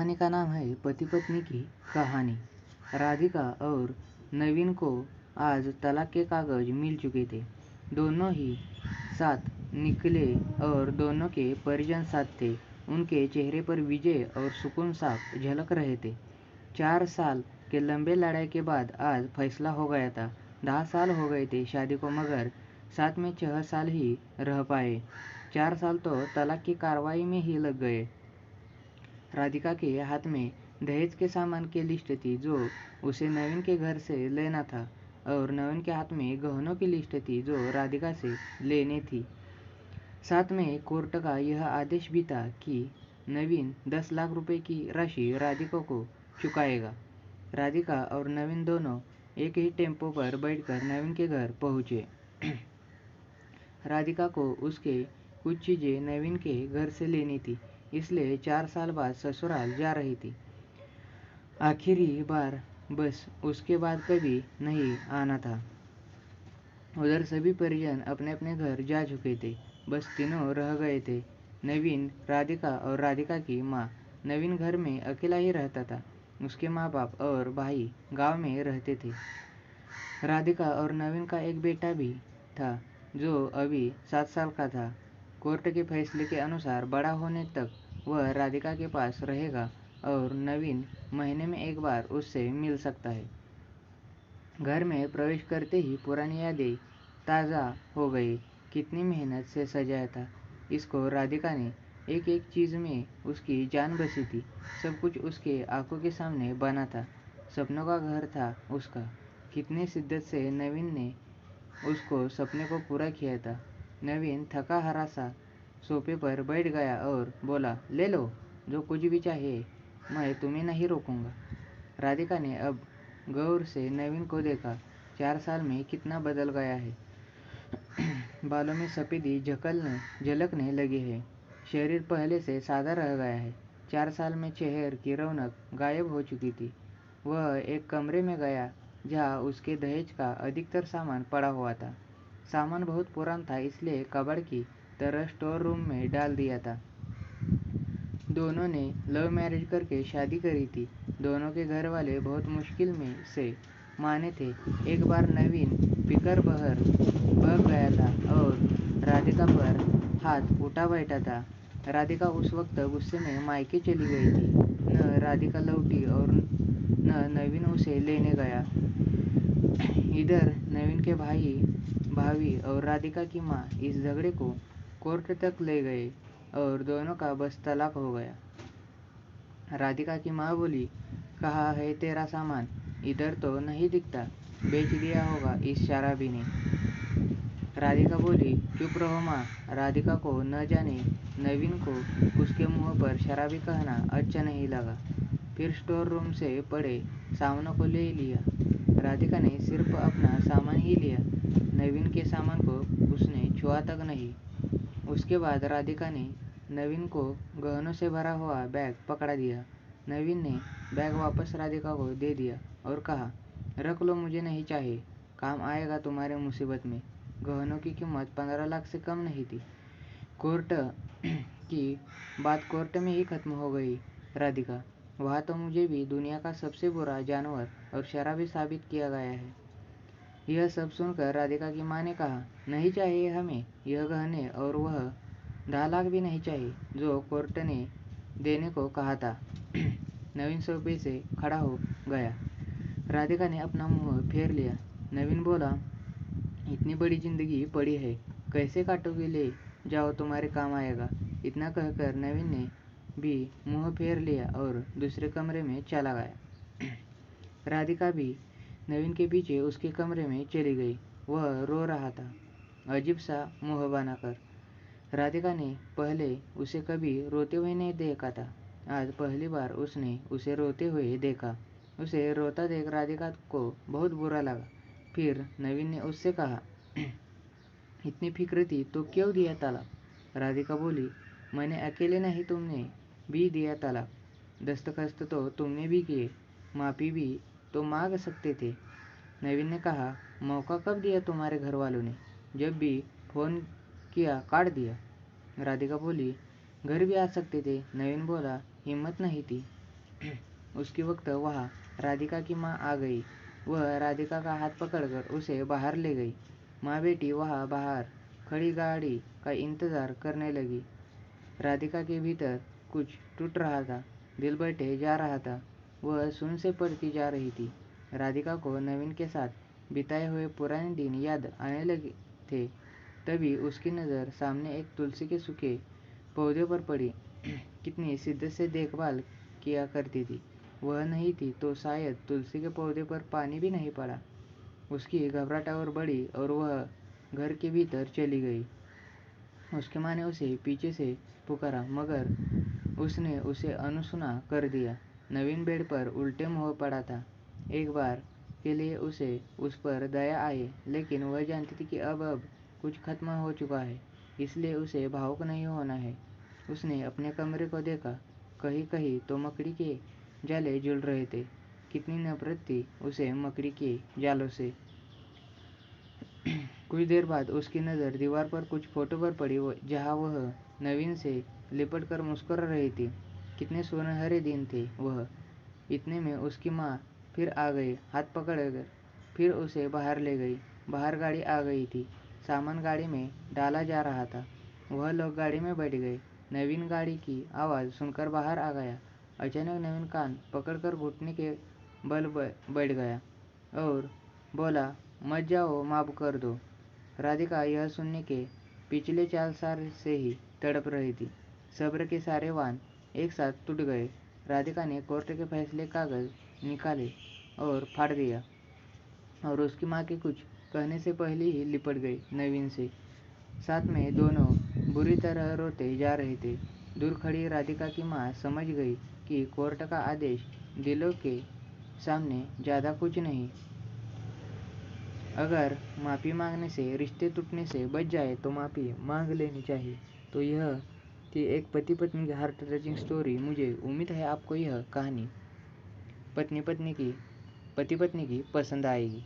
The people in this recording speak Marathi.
कहानी का नाम है पति पत्नी की कहानी। राधिका और नवीन को आज तलाक के कागज मिल चुके थे। दोनों ही साथ निकले और दोनों के परिजन साथ थे। उनके चेहरे पर विजय और सुकून साफ झलक रहे थे। 4 साल के लंबे लड़ाई के बाद आज फैसला हो गया था। 10 साल हो गए थे शादी को, मगर साथ में 6 साल ही रह पाए। 4 साल तो तलाक की कार्रवाई में ही लग गए। राधिका के हाथ में दहेज के सामान की लिस्ट थी जो उसे नवीन के घर से लेना था, और नवीन के हाथ में गहनों की लिस्ट थी जो राधिका से लेनी थी। साथ में कोर्ट का यह आदेश भी था कि नवीन 10 लाख रुपए की राशि राधिका को चुकाएगा। राधिका और नवीन दोनों एक ही टेम्पो पर बैठकर नवीन के घर पहुंचे। राधिका को उसके कुछ चीज़ें नवीन के घर से लेनी थी, इसलिए 4 साल बाद ससुराल जा रही थी। आखिरी बार बस उसके बाद कभी नहीं आना था। उधर सभी परिजन अपने अपने घर जा चुके थे। बस तीनों रह गए थे, नवीन, राधिका और राधिका की माँ। नवीन घर में अकेला ही रहता था। उसके माँ बाप और भाई गांव में रहते थे। राधिका और नवीन का एक बेटा भी था जो अभी 7 साल का था। कोर्ट के फैसले के अनुसार बड़ा होने तक वह राधिका के पास रहेगा और नवीन महीने में एक बार उससे मिल सकता है। घर में प्रवेश करते ही पुरानी यादें ताज़ा हो गई। कितनी मेहनत से सजाया था इसको राधिका ने। एक एक चीज़ में उसकी जान बसी थी। सब कुछ उसके आंखों के सामने बना था। सपनों का घर था उसका। कितनी शिद्दत से नवीन ने उसको सपने को पूरा किया था। नवीन थका हारा सा सोफे पर बैठ गया और बोला, ले लो जो कुछ भी चाहिए, मैं तुम्हें नहीं रोकूंगा। राधिका ने अब गौर से नवीन को देखा। 4 साल में कितना बदल गया है। बालों में सफ़ेदी झलकने लगी है। शरीर पहले से सादा रह गया है। 4 साल में चेहरे की रौनक गायब हो चुकी थी। वह एक कमरे में गया जहाँ उसके दहेज का अधिकतर सामान पड़ा हुआ था। सामान बहुत पुराना था, इसलिए कबाड़ की तरह स्टोर रूम में डाल दिया था। दोनों ने लव मैरिज करके शादी करी थी। दोनों के घर वाले बहुत मुश्किल में से माने थे। एक बार नवीन पीकर बह गया था और राधिका पर हाथ उठा बैठा था। राधिका उस वक्त गुस्से में मायके चली गई थी। न राधिका लौटी और न नवीन उसे लेने गया। इधर नवीन के भाभी और राधिका की माँ इस झगड़े को कोर्ट तक ले गए और दोनों का बस तलाक हो गया। राधिका की माँ बोली, कहाँ है तेरा सामान? इधर तो नहीं दिखता, बेच दिया होगा इस शराबी ने। राधिका बोली, चुप रहो माँ। राधिका को न जाने नवीन को उसके मुंह पर शराबी कहना अच्छा नहीं लगा। फिर स्टोर रूम से पड़े सामानों को ले लिया। राधिका ने सिर्फ अपना सामान ही लिया। नवीन के सामान को उसने छुआ तक नहीं। उसके बाद राधिका ने नवीन को गहनों से भरा हुआ बैग पकड़ा दिया। नवीन ने बैग वापस राधिका को दे दिया और कहा, रख लो, मुझे नहीं चाहिए, काम आएगा तुम्हारे मुसीबत में। गहनों की कीमत 15 लाख से कम नहीं थी। कोर्ट की बात कोर्ट में ही खत्म हो गई। राधिका, वहाँ तो मुझे भी दुनिया का सबसे बुरा जानवर और शराबी साबित किया गया है। यह सब सुनकर राधिका की माँ ने कहा, नहीं चाहिए हमें यह गहने, और वह 10 लाख भी नहीं चाहिए जो कोर्ट ने देने को कहा था। नवीन सोफे से खड़ा हो गया। राधिका ने अपना मुंह फेर लिया। नवीन बोला, इतनी बड़ी जिंदगी पड़ी है, कैसे काटोगे? ले जाओ, तुम्हारे काम आएगा। इतना कहकर नवीन ने भी मुंह फेर लिया और दूसरे कमरे में चला गया। राधिका भी नवीन के पीछे उसके कमरे में चली गई। वह रो रहा था, अजीब सा मुंह बनाकर। राधिका ने पहले उसे कभी रोते हुए नहीं देखा था। आज पहली बार उसने उसे रोते हुए देखा। उसे रोता देख राधिका को बहुत बुरा लगा। फिर नवीन ने उससे कहा, इतनी फिक्र थी तो क्यों दिया तलाक? राधिका बोली, मैंने अकेले नहीं, तुमने भी दिया तलाक। दस्तखत तो तुमने भी किए, माफ़ी भी तो मांग सकते थे। नवीन ने कहा, मौका कब दिया तुम्हारे घर वालों ने? जब भी फ़ोन किया काट दिया। राधिका बोली, घर भी आ सकते थे। नवीन बोला, हिम्मत नहीं थी। उसकी वक्त वहाँ राधिका की माँ आ गई। वह राधिका का हाथ पकड़कर उसे बाहर ले गई। माँ बेटी वहाँ बाहर खड़ी गाड़ी का इंतजार करने लगी। राधिका के भीतर कुछ टूट रहा था, दिल बैठे जा रहा था, वह सुन से पड़ती जा रही थी। राधिका को नवीन के साथ बिताए हुए पुराने दिन याद आने लगे थे। तभी उसकी नज़र सामने एक तुलसी के सूखे पौधे पर पड़ी। कितनी शिद्दत से देखभाल किया करती थी। वह नहीं थी तो शायद तुलसी के पौधे पर पानी भी नहीं पड़ा। उसकी घबराहट और बढ़ी और वह घर के भीतर चली गई। उसकी माँ ने उसे पीछे से पुकारा, मगर उसने उसे अनसुना कर दिया। नवीन बेड पर उल्टे मुँह पड़ा था। एक बार के लिए उसे उस पर दया आई, लेकिन वह जानती थी कि अब कुछ खत्म हो चुका है, इसलिए उसे भावुक नहीं होना है। उसने अपने कमरे को देखा। कहीं कहीं तो मकड़ी के जाले झूल रहे थे। कितनी नफरत थी उसे मकड़ी के जालों से। कुछ देर बाद उसकी नज़र दीवार पर कुछ फोटो पर पड़ी, जहाँ वह नवीन से लिपट कर मुस्कुरा रही थी। कितने सुनहरे दिन थे वह। इतने में उसकी माँ फिर आ गई, हाथ पकड़कर फिर उसे बाहर ले गई। बाहर गाड़ी आ गई थी। सामान गाड़ी में डाला जा रहा था। वह लोग गाड़ी में बैठ गए। नवीन गाड़ी की आवाज़ सुनकर बाहर आ गया। अचानक नवीन कान पकड़कर घुटने के बल बैठ गया और बोला, मत जाओ, माफ़ कर दो। राधिका यह सुनने के पिछले 4 साल से ही तड़प रही थी। सब्र के सारे वाण एक साथ टूट गए। राधिका ने कोर्ट के फैसले कागज निकाले और फाड़ दिया और उसकी माँ के कुछ कहने से पहले ही लिपट गई नवीन से। साथ में दोनों बुरी तरह रोते जा रहे थे। दूर खड़ी राधिका की माँ समझ गई कि कोर्ट का आदेश दिलों के सामने ज़्यादा कुछ नहीं। अगर माफ़ी मांगने से रिश्ते टूटने से बच जाए तो माफ़ी मांग लेनी चाहिए। तो यह थी एक पति पत्नी की हार्ट टचिंग स्टोरी। मुझे उम्मीद है आपको यह कहानी पति पत्नी की पसंद आएगी।